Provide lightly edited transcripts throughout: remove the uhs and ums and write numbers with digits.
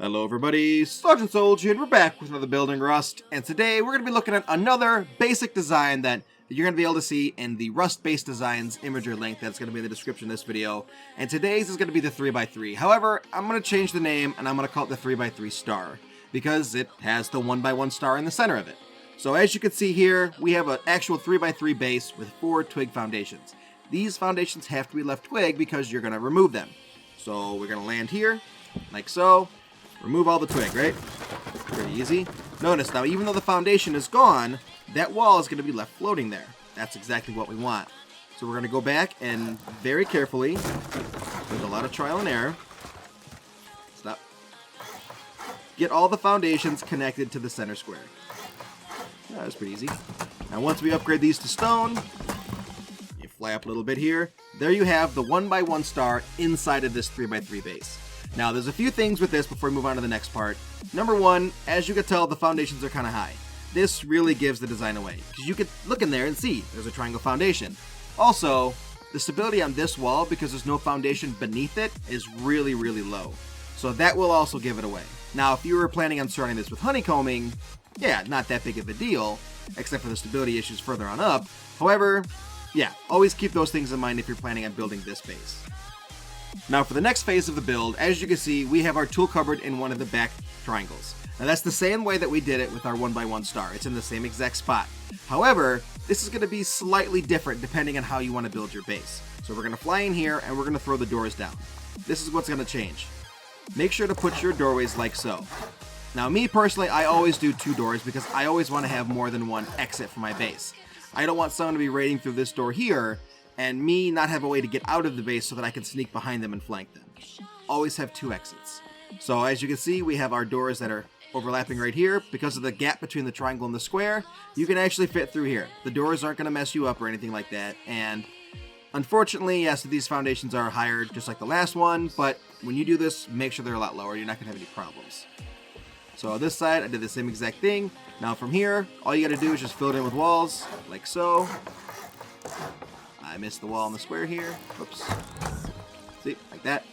Hello everybody, Sergeant Soldier, and we're back with another Building Rust, and today we're going to be looking at another basic design that you're going to be able to see in the Rust-based designs imager link that's going to be in the description of this video, and today's is going to be the 3x3. However, I'm going to change the name and I'm going to call it the 3x3 star, because it has the 1x1 star in the center of it. So as you can see here, we have an actual 3x3 base with 4 twig foundations. These foundations have to be left twig because you're going to remove them. So we're going to land here, like so. Remove all the twig, right? Pretty easy. Notice now, even though the foundation is gone, that wall is going to be left floating there. That's exactly what we want. So we're going to go back and very carefully, with a lot of trial and error, stop, get all the foundations connected to the center square. That was pretty easy. Now once we upgrade these to stone, you fly up a little bit here, there you have the 1x1 star inside of this 3x3 base. Now, there's a few things with this before we move on to the next part. Number one, as you can tell, the foundations are kind of high. This really gives the design away, because you could look in there and see there's a triangle foundation. Also, the stability on this wall, because there's no foundation beneath it, is really, really low. So that will also give it away. Now, if you were planning on surrounding this with honeycombing, yeah, not that big of a deal, except for the stability issues further on up. However, yeah, always keep those things in mind if you're planning on building this base. Now for the next phase of the build, as you can see, we have our tool cupboard in one of the back triangles. Now that's the same way that we did it with our 1x1 star. It's in the same exact spot. However, this is going to be slightly different depending on how you want to build your base. So we're going to fly in here and we're going to throw the doors down. This is what's going to change. Make sure to put your doorways like so. Now me personally, I always do 2 doors because I always want to have more than one exit for my base. I don't want someone to be raiding through this door here and me not have a way to get out of the base so that I can sneak behind them and flank them. Always have 2 exits. So as you can see, we have our doors that are overlapping right here. Because of the gap between the triangle and the square, you can actually fit through here. The doors aren't going to mess you up or anything like that. And unfortunately, yes, these foundations are higher just like the last one, but when you do this, make sure they're a lot lower. You're not going to have any problems. So on this side, I did the same exact thing. Now from here, all you got to do is just fill it in with walls, like so. I missed the wall on the square here. Oops. See, like that.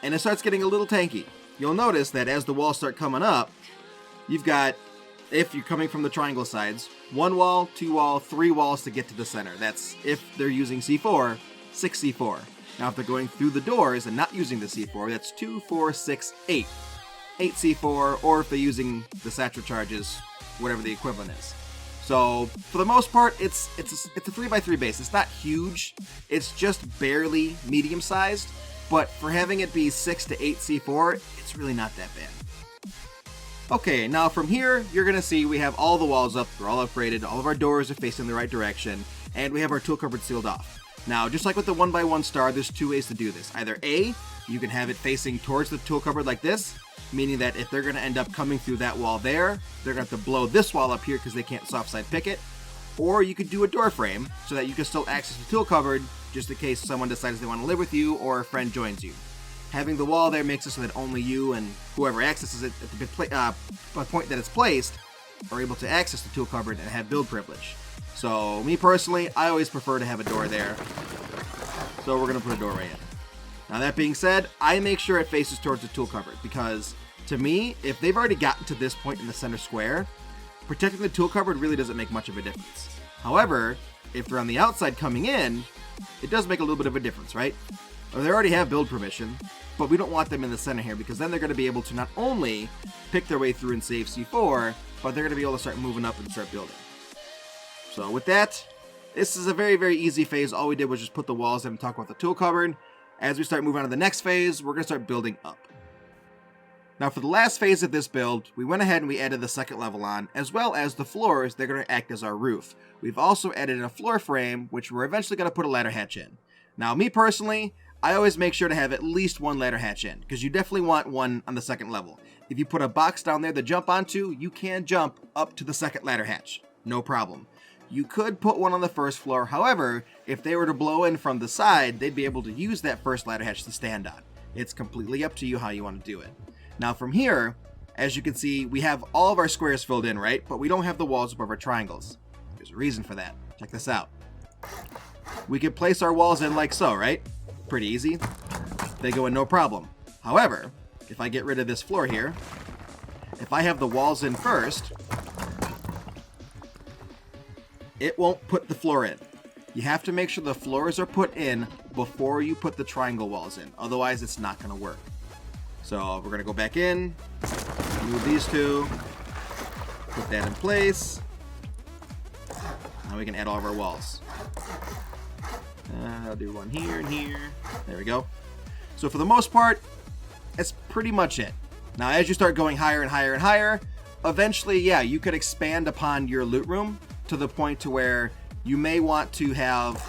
And it starts getting a little tanky. You'll notice that as the walls start coming up, you've got, if you're coming from the triangle sides, 1 wall, 2 wall, 3 walls to get to the center. That's if they're using C4, 6 C4. Now if they're going through the doors and not using the C4, that's 2, 4, 6, 8. 8 C4, or if they're using the satchel charges, whatever the equivalent is. So, for the most part, it's a 3x3 base. It's not huge. It's just barely medium-sized. But for having it be 6 to 8 C4, it's really not that bad. Okay, now from here, you're going to see we have all the walls up. They're all upgraded. All of our doors are facing the right direction. And we have our tool cupboard sealed off. Now, just like with the 1x1 star, there's 2 ways to do this. Either A, you can have it facing towards the tool cupboard like this, meaning that if they're going to end up coming through that wall there, they're going to have to blow this wall up here because they can't soft side pick it. Or you could do a door frame so that you can still access the tool cupboard just in case someone decides they want to live with you or a friend joins you. Having the wall there makes it so that only you and whoever accesses it at the point that it's placed are able to access the tool cupboard and have build privilege. So me personally, I always prefer to have a door there. So we're going to put a doorway in. Now that being said, I make sure it faces towards the tool cupboard because, to me, if they've already gotten to this point in the center square, protecting the tool cupboard really doesn't make much of a difference. However, if they're on the outside coming in, it does make a little bit of a difference, right? Or they already have build permission, but we don't want them in the center here because then they're going to be able to not only pick their way through and save C4, but they're going to be able to start moving up and start building. So with that, this is a very, very easy phase. All we did was just put the walls in and talk about the tool cupboard. As we start moving on to the next phase, we're going to start building up. Now for the last phase of this build, we went ahead and we added the second level on, as well as the floors. They're going to act as our roof. We've also added a floor frame, which we're eventually going to put a ladder hatch in. Now me personally, I always make sure to have at least 1 ladder hatch in, because you definitely want one on the second level. If you put a box down there to jump onto, you can jump up to the second ladder hatch. No problem. You could put one on the first floor. However, if they were to blow in from the side, they'd be able to use that first ladder hatch to stand on. It's completely up to you how you want to do it. Now from here, as you can see, we have all of our squares filled in, right? But we don't have the walls above our triangles. There's a reason for that. Check this out. We can place our walls in like so, right? Pretty easy. They go in no problem. However, if I get rid of this floor here, if I have the walls in first, it won't put the floor in. You have to make sure the floors are put in before you put the triangle walls in. Otherwise, it's not going to work. So we're going to go back in, move these two, put that in place. Now we can add all of our walls. I'll do one here and here. There we go. So for the most part, that's pretty much it. Now, as you start going higher and higher and higher, eventually, yeah, you could expand upon your loot room to the point to where you may want to have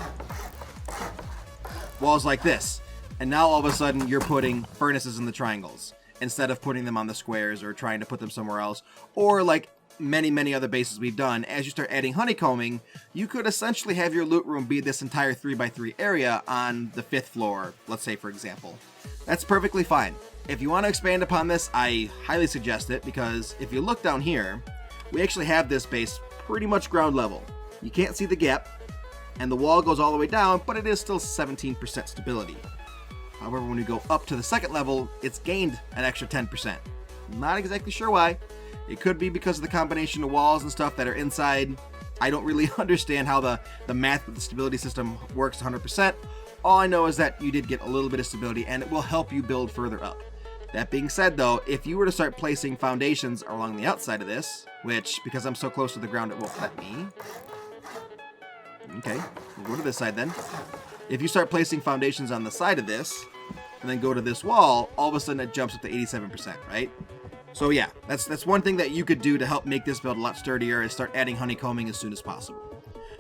walls like this. And now all of a sudden you're putting furnaces in the triangles instead of putting them on the squares or trying to put them somewhere else. Or like many other bases we've done, as you start adding honeycombing, you could essentially have your loot room be this entire 3x3 area on the 5th floor, let's say, for example. That's perfectly fine. If you want to expand upon this, I highly suggest it, because if you look down here, we actually have this base pretty much ground level. You can't see the gap, and the wall goes all the way down, but it is still 17% stability. However, when we go up to the 2nd level, it's gained an extra 10%. Not exactly sure why. It could be because of the combination of walls and stuff that are inside. I don't really understand how the math of the stability system works 100%. All I know is that you did get a little bit of stability, and it will help you build further up. That being said, though, if you were to start placing foundations along the outside of this, which, because I'm so close to the ground, it won't let me. Okay, we'll go to this side then. If you start placing foundations on the side of this, and then go to this wall, all of a sudden it jumps up to 87%, right? So yeah, that's one thing that you could do to help make this build a lot sturdier, is start adding honeycombing as soon as possible.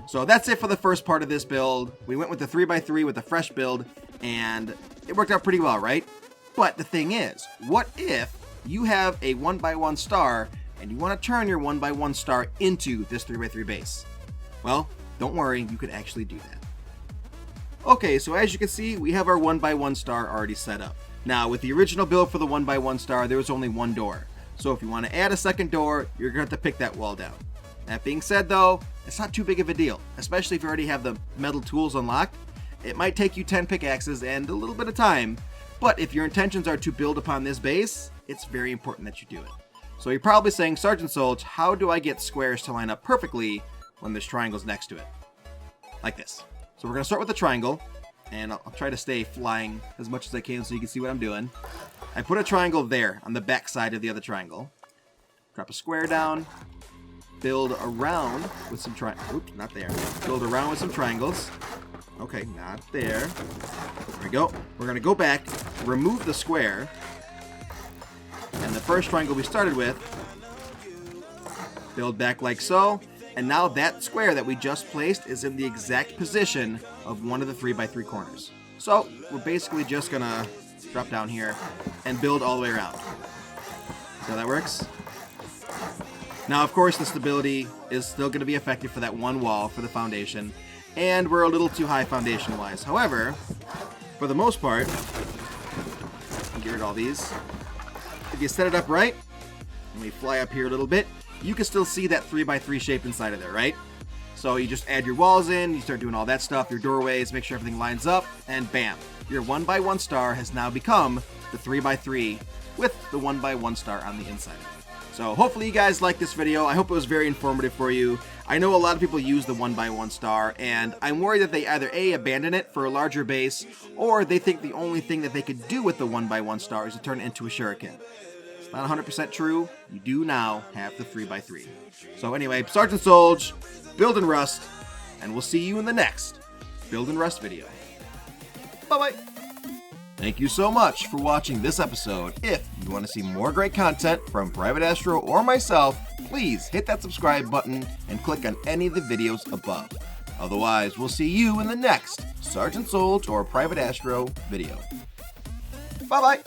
So that's it for the first part of this build. We went with the 3x3 with a fresh build, and it worked out pretty well, right? But the thing is, what if you have a 1x1 star, and you want to turn your 1x1 star into this 3x3 base? Well, don't worry, you could actually do that. Okay, so as you can see, we have our 1x1 star already set up. Now, with the original build for the 1x1 star, there was only one door. So if you want to add a second door, you're going to have to pick that wall down. That being said, though, it's not too big of a deal, especially if you already have the metal tools unlocked. It might take you 10 pickaxes and a little bit of time, but if your intentions are to build upon this base, it's very important that you do it. So you're probably saying, Sergeant Solj, how do I get squares to line up perfectly when there's triangles next to it? Like this. So we're going to start with the triangle, and I'll try to stay flying as much as I can so you can see what I'm doing. I put a triangle there on the back side of the other triangle. Drop a square down. Build around with some oops, not there. Build around with some triangles. Okay, not there. There we go. We're going to go back, remove the square, and the first triangle we started with, build back like so. And now that square that we just placed is in the exact position of one of the 3x3 corners. So we're basically just gonna drop down here and build all the way around. See how that works? Now, of course, the stability is still gonna be effective for that one wall for the foundation, and we're a little too high foundation-wise. However, for the most part, get rid of all these. If you set it up right, and we fly up here a little bit, you can still see that 3x3 shape inside of there, right? So you just add your walls in, you start doing all that stuff, your doorways, make sure everything lines up, and bam, your 1x1 star has now become the 3x3 with the 1x1 star on the inside of it. So hopefully you guys liked this video. I hope it was very informative for you. I know a lot of people use the 1x1 star, and I'm worried that they either A, abandon it for a larger base, or they think the only thing that they could do with the 1x1 star is to turn it into a shuriken. It's not 100% true. You do now have the 3x3. So anyway, Sergeant Solj, Build and Rust, and we'll see you in the next Build and Rust video. Bye-bye. Thank you so much for watching this episode. If you want to see more great content from Private Astro or myself, please hit that subscribe button and click on any of the videos above. Otherwise, we'll see you in the next Sergeant Solj or Private Astro video. Bye-bye.